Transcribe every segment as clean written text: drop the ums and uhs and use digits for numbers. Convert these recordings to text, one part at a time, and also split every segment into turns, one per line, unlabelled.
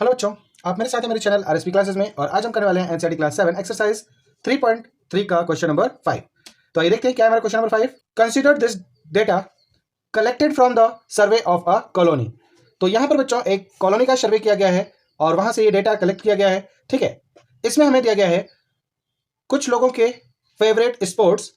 Hello बच्चों, आप मेरे साथ हैं मेरे चैनल आरएसपी क्लासेस में और आज हम करने वाले हैं एनसीईआरटी क्लास 7 एक्सरसाइज 3.3 का क्वेश्चन नंबर 5। तो आइए देखते हैं क्या है हमारा question number 5। Consider this data collected from the survey of a colony. तो यहाँ पर बच्चों एक कॉलोनी का सर्वे किया गया है और वहां से ये डेटा कलेक्ट किया गया है। ठीक है, इसमें हमें दिया गया है कुछ लोगों के फेवरेट स्पोर्ट्स,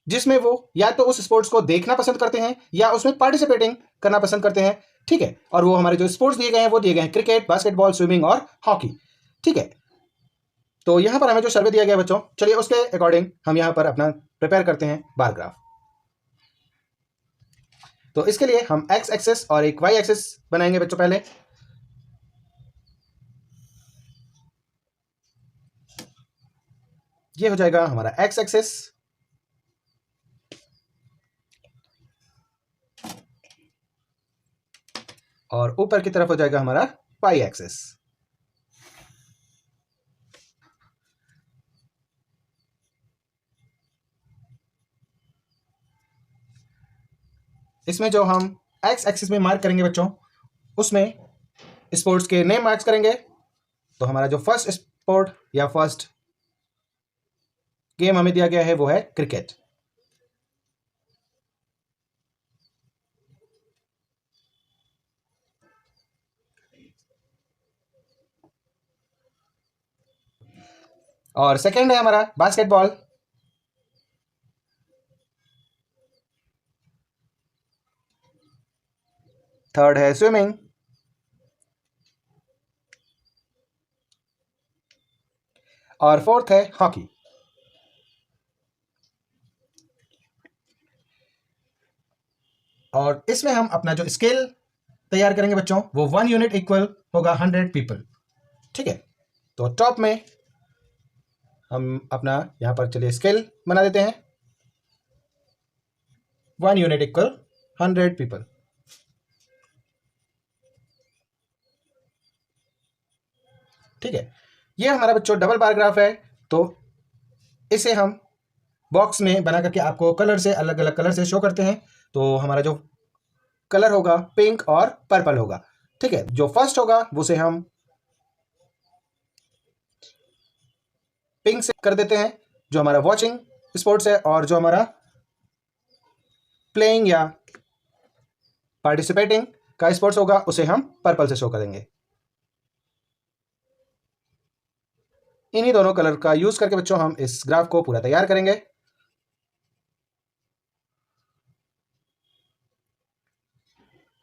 जिसमें वो या तो उस स्पोर्ट्स को देखना पसंद करते हैं या उसमें पार्टिसिपेटिंग करना पसंद करते हैं। ठीक है, और वो हमारे जो स्पोर्ट्स दिए गए हैं वो दिए गए हैं क्रिकेट, बास्केटबॉल, स्विमिंग और हॉकी। ठीक है, तो यहां पर हमें जो सर्वे दिया गया बच्चों, चलिए उसके अकॉर्डिंग हम यहां पर अपना प्रिपेयर करते हैं बार ग्राफ। तो इसके लिए हम एक्स एक्सिस और एक वाई एक्सिस बनाएंगे बच्चों। पहले ये हो जाएगा हमारा एक्स एक्सिस और ऊपर की तरफ हो जाएगा हमारा वाई एक्सिस। इसमें जो हम एक्स एक्सिस में मार्क करेंगे बच्चों, उसमें स्पोर्ट्स के नेम मार्क्स करेंगे। तो हमारा जो फर्स्ट स्पोर्ट या फर्स्ट गेम हमें दिया गया है वो है क्रिकेट। और सेकंड है हमारा बास्केटबॉल। थर्ड है स्विमिंग। और फोर्थ है हॉकी। और इसमें हम अपना जो स्केल तैयार करेंगे बच्चों, वो 1 यूनिट इक्वल होगा 100 पीपल। ठीक है, तो टॉप में हम अपना यहां पर चलिए स्केल बना देते हैं 1 यूनिट इक्वल 100 पीपल। ठीक है, ये हमारा बच्चों डबल बार ग्राफ है। तो इसे हम बॉक्स में बना करके आपको कलर से, अलग अलग कलर से शो करते हैं। तो हमारा जो कलर होगा पिंक और पर्पल होगा। ठीक है, जो फर्स्ट होगा उसे हम पिंक से कर देते हैं, जो हमारा वॉचिंग स्पोर्ट्स है, और जो हमारा प्लेइंग या पार्टिसिपेटिंग का स्पोर्ट्स होगा उसे हम पर्पल से शो करेंगे। इन्हीं दोनों कलर का यूज करके बच्चों हम इस ग्राफ को पूरा तैयार करेंगे।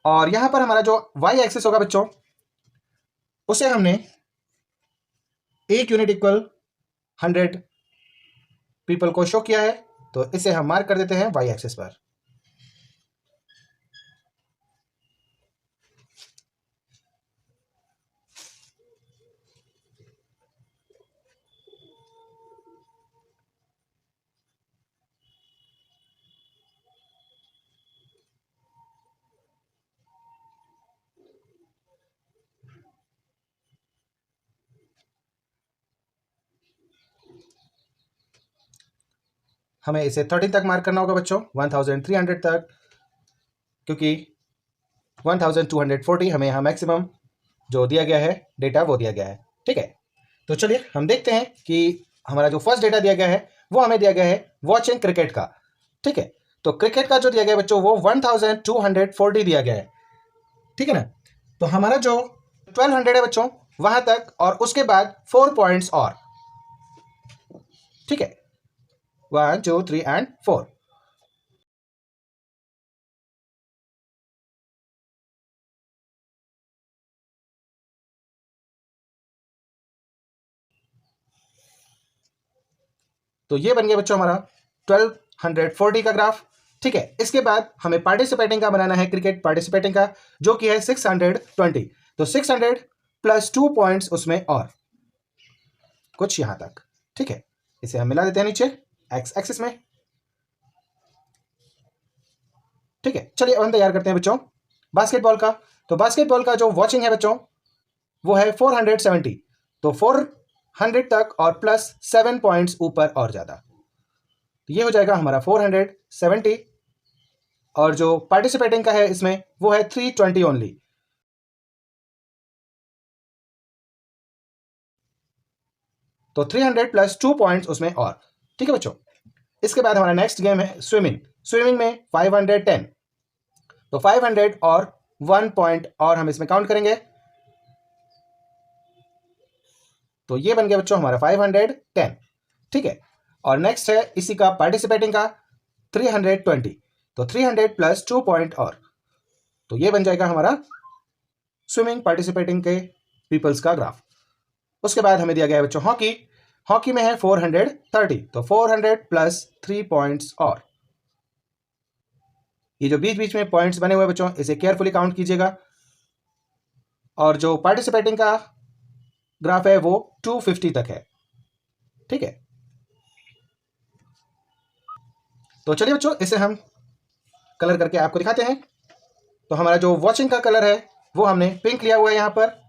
और यहां पर हमारा जो वाई एक्सिस होगा बच्चों, उसे हमने 1 यूनिट इक्वल 100 पीपल को शो किया है। तो इसे हम मार्क कर देते हैं वाई एक्सिस पर। हमें इसे 30 तक मार्क करना होगा बच्चों, 1300 तक, क्योंकि 1240 हमें यहाँ मैक्सिमम जो दिया गया है डेटा वो दिया गया है। ठीक है, तो चलिए हम देखते हैं कि हमारा जो फर्स्ट डेटा दिया गया है वो हमें दिया गया है वॉचिंग क्रिकेट का। ठीक है, तो क्रिकेट का जो दिया गया है बच्चों वो 1240 दिया गया है। ठीक है ना, तो हमारा जो 1200 है बच्चों वहां तक, और उसके बाद 4 पॉइंट्स और। ठीक है, 1 2 3 एंड 4। तो ये बन गया बच्चों हमारा 1240 का ग्राफ। ठीक है, इसके बाद हमें पार्टिसिपेटिंग का बनाना है, क्रिकेट पार्टिसिपेटिंग का, जो कि है 620। तो 600 प्लस 2 पॉइंट्स उसमें और कुछ यहां तक। ठीक है, इसे हम मिला देते हैं नीचे एक्स एक्सिस में। ठीक है, चलिए अब हम तैयार करते हैं बच्चों बास्केटबॉल का। तो बास्केटबॉल का जो वॉचिंग है बच्चों वो है 470। तो 400 तक और प्लस 7 पॉइंट्स ऊपर और ज्यादा, तो ये हो जाएगा हमारा 470। और जो पार्टिसिपेटिंग का है इसमें वो है 320 ओनली। तो 300 प्लस 2 पॉइंट्स उसमें और। ठीक है बच्चों, इसके बाद हमारा नेक्स्ट गेम है स्विमिंग। स्विमिंग में 510, तो 500 और 1 पॉइंट और हम इसमें काउंट करेंगे, तो ये बन गया बच्चों हमारा 510। ठीक है, और नेक्स्ट है इसी का पार्टिसिपेटिंग का 320, तो 300 प्लस 2 पॉइंट और, तो ये बन जाएगा हमारा स्विमिंग पार्टिसिपेटिंग के पीपल्स का ग्राफ। उसके बाद हमें दिया गया है बच्चों हॉकी। हॉकी में है 430, तो 400 प्लस 3 पॉइंट्स और। ये जो बीच बीच में पॉइंट्स बने हुए बच्चों, इसे केयरफुली काउंट कीजिएगा। और जो पार्टिसिपेटिंग का ग्राफ है वो 250 तक है। ठीक है, तो चलिए बच्चों इसे हम कलर करके आपको दिखाते हैं। तो हमारा जो वॉचिंग का कलर है वो हमने पिंक लिया हुआ है यहां पर।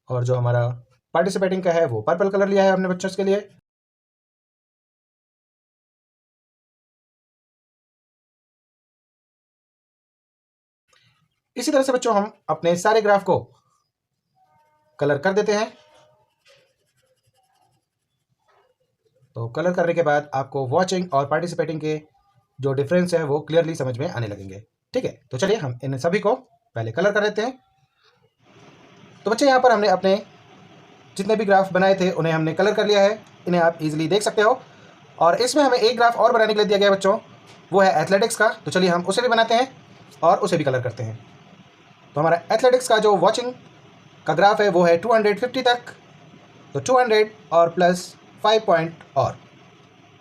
और जो हमारा पार्टिसिपेटिंग का है वो पर्पल कलर लिया है हमने बच्चों के लिए। इसी तरह से बच्चों हम अपने सारे ग्राफ को कलर कर देते हैं। तो कलर करने के बाद आपको वॉचिंग और पार्टिसिपेटिंग के जो डिफरेंस है वो क्लियरली समझ में आने लगेंगे। ठीक है, तो चलिए हम इन सभी को पहले कलर कर लेते हैं। तो बच्चे यहाँ पर हमने अपने जितने भी ग्राफ बनाए थे उन्हें हमने कलर कर लिया है, इन्हें आप इजीली देख सकते हो। और इसमें हमें एक ग्राफ और बनाने के लिए दिया गया है बच्चों, वो है एथलेटिक्स का। तो चलिए हम उसे भी बनाते हैं और उसे भी कलर करते हैं। तो हमारा एथलेटिक्स का जो वॉचिंग का ग्राफ है वो है 250 तक, तो 200 और प्लस 5 पॉइंट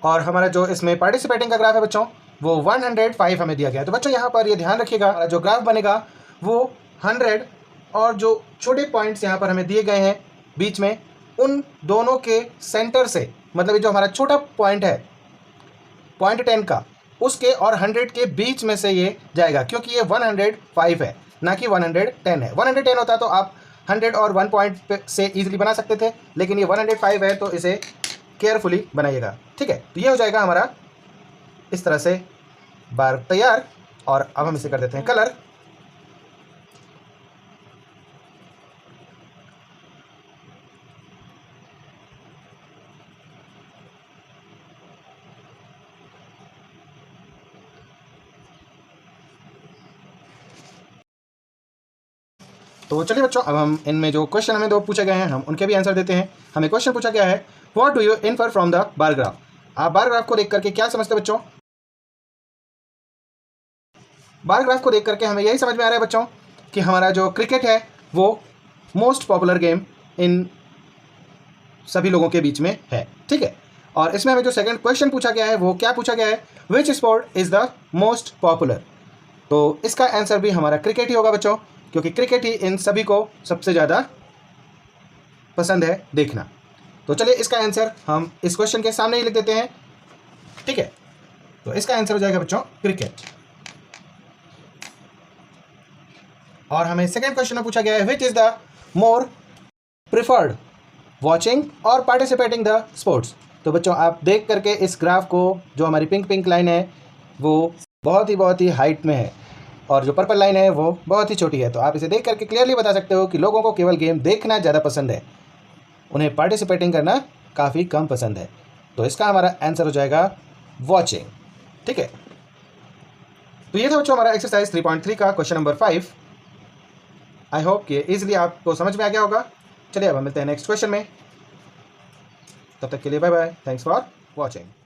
और हमारा जो इसमें पार्टिसिपेटिंग का ग्राफ है बच्चों वो 105 हमें दिया गया है। तो बच्चों यहाँ पर ये ध्यान रखिएगा, जो ग्राफ बनेगा वो 100 और जो छोटे पॉइंट्स यहाँ पर हमें दिए गए हैं बीच में, उन दोनों के सेंटर से, मतलब ये जो हमारा छोटा पॉइंट है पॉइंट 10 का, उसके और 100 के बीच में से ये जाएगा, क्योंकि ये 105 है ना कि 110 है। 110 होता तो आप 100 और 1 पॉइंट से इजीली बना सकते थे, लेकिन ये 105 है तो इसे केयरफुली बनाइएगा। ठीक है, तो ये हो जाएगा हमारा इस तरह से बार तैयार। और अब हम इसे कर देते हैं कलर। तो चलिए बच्चों, अब हम इनमें जो क्वेश्चन हमें दो पूछे गए हैं हम उनके भी आंसर देते हैं। हमें क्वेश्चन पूछा गया है what do you infer from the bar graph. आप बार ग्राफ को देख करके क्या समझते हैं बच्चों? बार ग्राफ को देख करके हमें यही समझ में आ रहा है बच्चों कि हमारा जो क्रिकेट है वो मोस्ट पॉपुलर गेम इन सभी लोगों के बीच में है। ठीक है, और इसमें हमें जो सेकंड क्वेश्चन पूछा गया है वो क्या पूछा गया है, which sport is the most popular. तो इसका आंसर भी हमारा क्रिकेट ही होगा बच्चों, क्योंकि क्रिकेट ही इन सभी को सबसे ज़्यादा पसंद है देखना। तो चलिए इसका आंसर हम इस क्वेश्चन के सामने ही लिख देते हैं। ठीक है, तो इसका आंसर हो जाएगा बच्चों क्रिकेट। और हमें सेकंड क्वेश्चन में पूछा गया है which is the more preferred watching और पार्टिसिपेटिंग द स्पोर्ट्स। तो बच्चों आप देख करके इस ग्राफ को, जो हमारी पिंक पिंक लाइन है वो बहुत ही हाइट में है और जो पर्पल लाइन है वो बहुत ही छोटी है। तो आप इसे देख करके क्लियरली बता सकते हो कि लोगों को केवल गेम देखना ज़्यादा पसंद है, उन्हें पार्टिसिपेटिंग करना काफ़ी कम पसंद है। तो इसका हमारा आंसर हो जाएगा वॉचिंग। ठीक है, तो ये था बच्चों हमारा एक्सरसाइज 3.3 का क्वेश्चन नंबर 5। आई होप कि इजीली आपको समझ में आ गया होगा। चलिए अब हम मिलते हैं नेक्स्ट क्वेश्चन में, तब तक के लिए bye bye, thanks for watching.